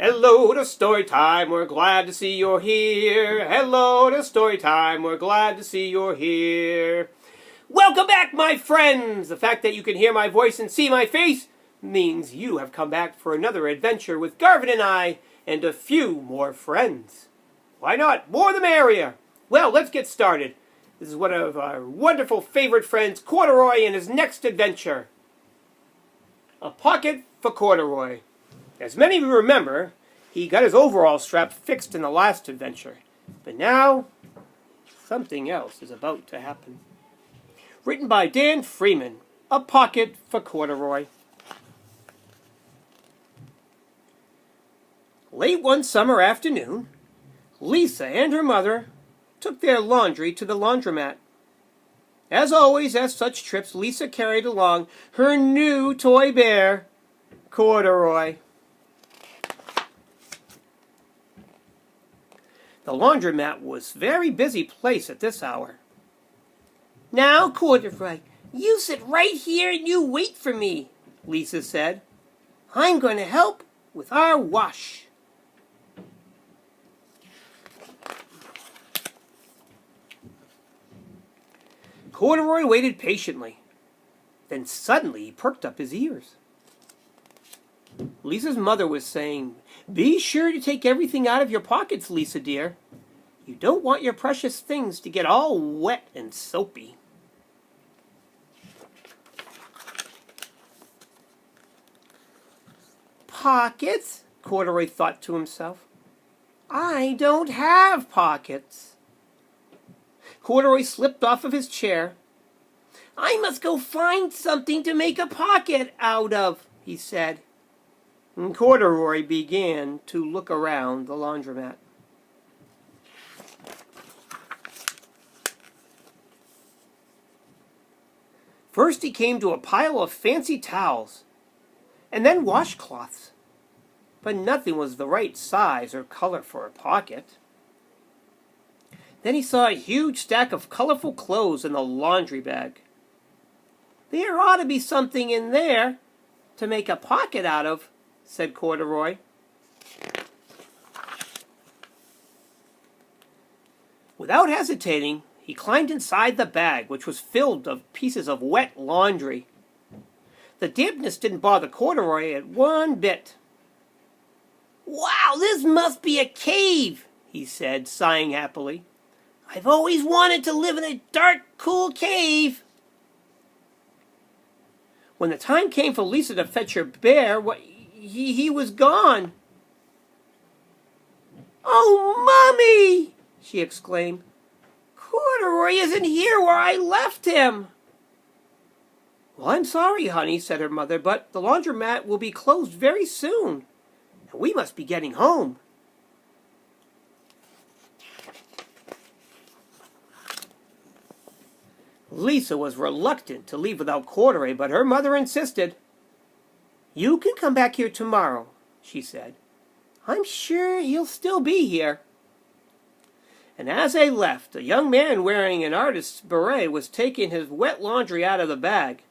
Hello to story time, we're glad to see you're here. Hello to story time, we're glad to see you're here. Welcome back, my friends! The fact that you can hear my voice and see my face means you have come back for another adventure with Garvin and I and a few more friends. Why not? More the merrier. Well, let's get started. This is one of our wonderful favorite friends, Corduroy, and his next adventure. A pocket for Corduroy. As many of you remember, he got his overall strap fixed in the last adventure. But now, something else is about to happen. Written by Dan Freeman, A Pocket for Corduroy. Late one summer afternoon, Lisa and her mother took their laundry to the laundromat. As always, at such trips, Lisa carried along her new toy bear, Corduroy. The laundromat was a very busy place at this hour. "Now, Corduroy, you sit right here and you wait for me," Lisa said. "I'm going to help with our wash." Corduroy waited patiently. Then suddenly he perked up his ears. Lisa's mother was saying, "Be sure to take everything out of your pockets, Lisa dear. You don't want your precious things to get all wet and soapy." "Pockets?" Corduroy thought to himself. "I don't have pockets." Corduroy slipped off of his chair. "I must go find something to make a pocket out of," he said. And Corduroy began to look around the laundromat. First he came to a pile of fancy towels, and then washcloths. But nothing was the right size or color for a pocket. Then he saw a huge stack of colorful clothes in the laundry bag. "There ought to be something in there to make a pocket out of," said Corduroy. Without hesitating, he climbed inside the bag, which was filled with pieces of wet laundry. The dampness didn't bother Corduroy at one bit. "Wow, this must be a cave," he said, sighing happily. "I've always wanted to live in a dark, cool cave." When the time came for Lisa to fetch her bear, he was gone. "Oh, Mommy!" she exclaimed. "Corduroy isn't here where I left him." "Well, I'm sorry, honey," said her mother, "but the laundromat will be closed very soon, and we must be getting home." Lisa was reluctant to leave without Corduroy, but her mother insisted. "You can come back here tomorrow," she said. "I'm sure he'll still be here." And as they left, a young man wearing an artist's beret was taking his wet laundry out of the bag.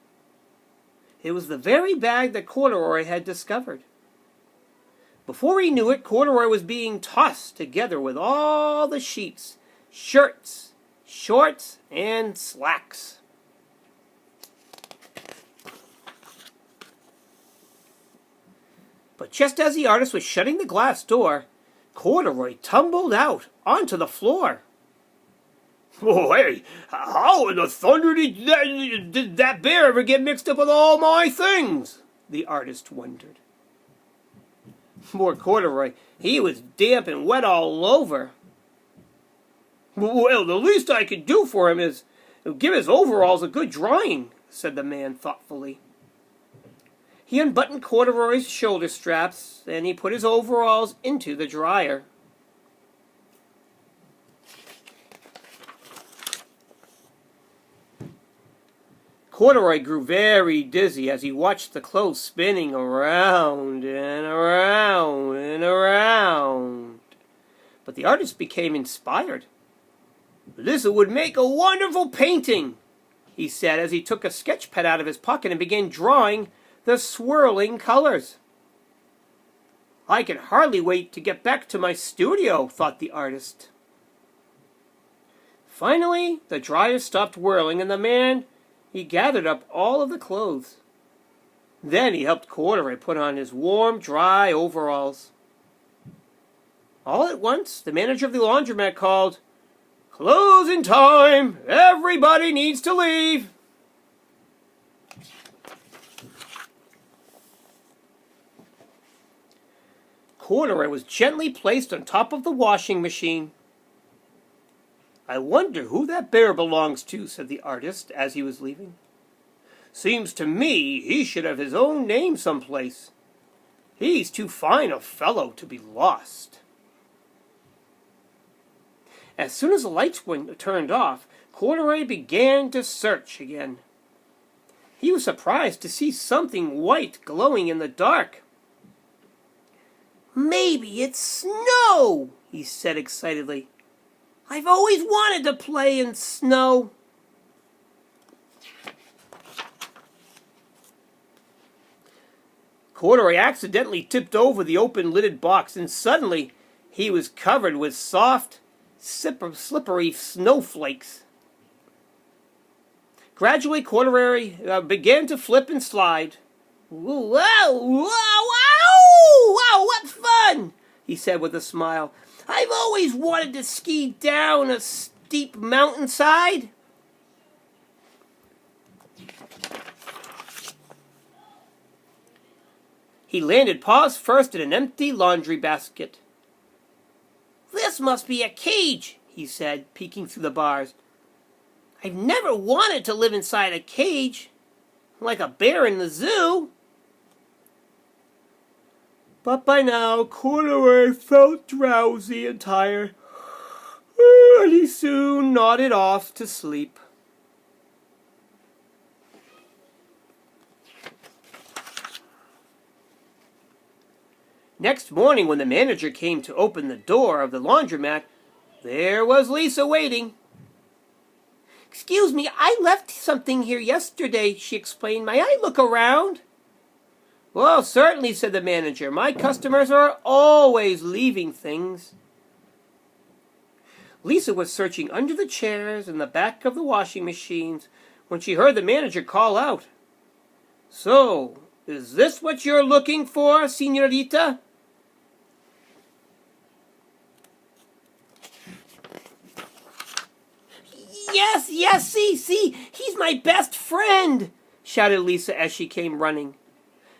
It was the very bag that Corduroy had discovered. Before he knew it, Corduroy was being tossed together with all the sheets, shirts, shorts, and slacks. But just as the artist was shutting the glass door, Corduroy tumbled out onto the floor. "Oh, hey, how in the thunder did that bear ever get mixed up with all my things?" the artist wondered. Poor Corduroy, he was damp and wet all over. "Well, the least I could do for him is give his overalls a good drying," said the man thoughtfully. He unbuttoned Corduroy's shoulder straps, and he put his overalls into the dryer. Corduroy grew very dizzy as he watched the clothes spinning around and around and around. But the artist became inspired. "This would make a wonderful painting," he said as he took a sketch pad out of his pocket and began drawing the swirling colors. I can hardly wait to get back to my studio, thought the artist. Finally, the dryer stopped whirling, and the man, he gathered up all of the clothes. Then he helped Corduroy put on his warm, dry overalls. All at once, the manager of the laundromat called, "Closing time! Everybody needs to leave!" Corduroy was gently placed on top of the washing machine. "I wonder who that bear belongs to," said the artist as he was leaving. "Seems to me he should have his own name someplace. He's too fine a fellow to be lost." As soon as the lights were turned off, Corduroy began to search again. He was surprised to see something white glowing in the dark. "Maybe it's snow," he said excitedly. "I've always wanted to play in snow." Corduroy accidentally tipped over the open-lidded box, and suddenly he was covered with soft, slippery snowflakes. Gradually, Corduroy began to flip and slide. "Whoa, whoa, whoa, wow, what fun!" he said with a smile. "I've always wanted to ski down a steep mountainside." He landed paws first in an empty laundry basket. "This must be a cage," he said, peeking through the bars. "I've never wanted to live inside a cage, like a bear in the zoo." But by now, Corduroy felt drowsy and tired, and he soon nodded off to sleep. Next morning, when the manager came to open the door of the laundromat, there was Lisa waiting. "Excuse me, I left something here yesterday," she explained. "May I look around?" "Well, certainly," said the manager. "My customers are always leaving things." Lisa was searching under the chairs and the back of the washing machines when she heard the manager call out, "So, is this what you're looking for, señorita?" Yes, see, he's my best friend," shouted Lisa as she came running.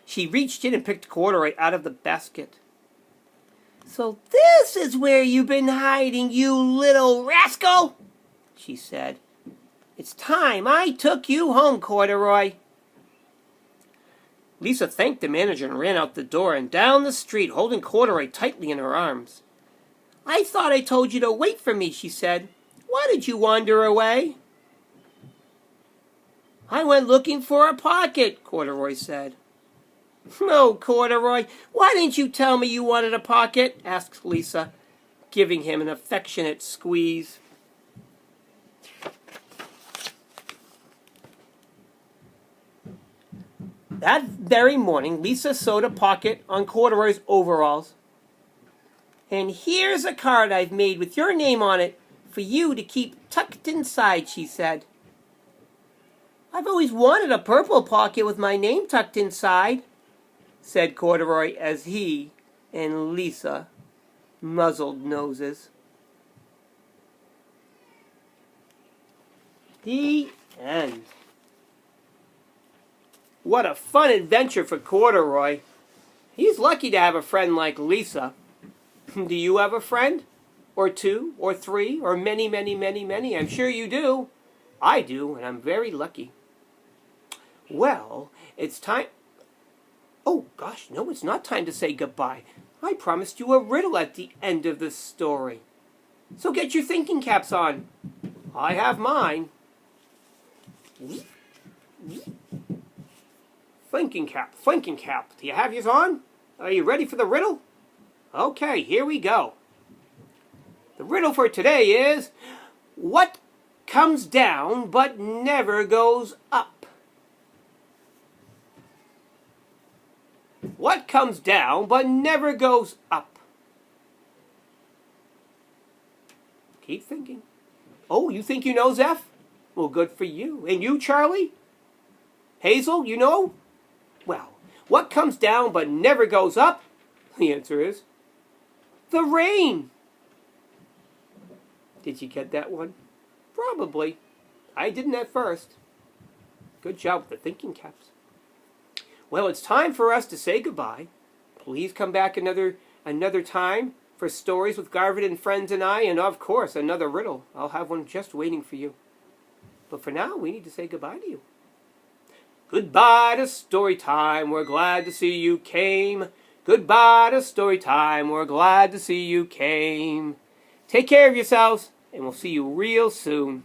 She reached in and picked Corduroy out of the basket. "So this is where you've been hiding, you little rascal," she said. "It's time I took you home, Corduroy." Lisa thanked the manager and ran out the door and down the street, holding Corduroy tightly in her arms. "I thought I told you to wait for me," she said. "Why did you wander away?" "I went looking for a pocket," Corduroy said. "Oh, Corduroy, why didn't you tell me you wanted a pocket?" asked Lisa, giving him an affectionate squeeze. That very morning, Lisa sewed a pocket on Corduroy's overalls. "And here's a card I've made with your name on it for you to keep tucked inside," she said. "I've always wanted a purple pocket with my name tucked inside," said Corduroy as he and Lisa muzzled noses. The end. What a fun adventure for Corduroy. He's lucky to have a friend like Lisa. Do you have a friend? Or two, or three, or many, many, many, many? I'm sure you do. I do, and I'm very lucky. Well, it's time... Oh, gosh, no, it's not time to say goodbye. I promised you a riddle at the end of this story. So get your thinking caps on. I have mine. Thinking cap. Do you have yours on? Are you ready for the riddle? Okay, here we go. The riddle for today is, what comes down but never goes up? What comes down but never goes up? Keep thinking. Oh, you think you know, Zeph? Well, good for you. And you, Charlie? Hazel, you know? Well, what comes down but never goes up? The answer is the rain. Did you get that one? Probably. I didn't at first. Good job with the thinking caps. Well, it's time for us to say goodbye. Please come back another time for stories with Garvin and friends and I, and of course, another riddle. I'll have one just waiting for you. But for now, we need to say goodbye to you. Goodbye to story time. We're glad to see you came. Goodbye to story time. We're glad to see you came. Take care of yourselves, and we'll see you real soon.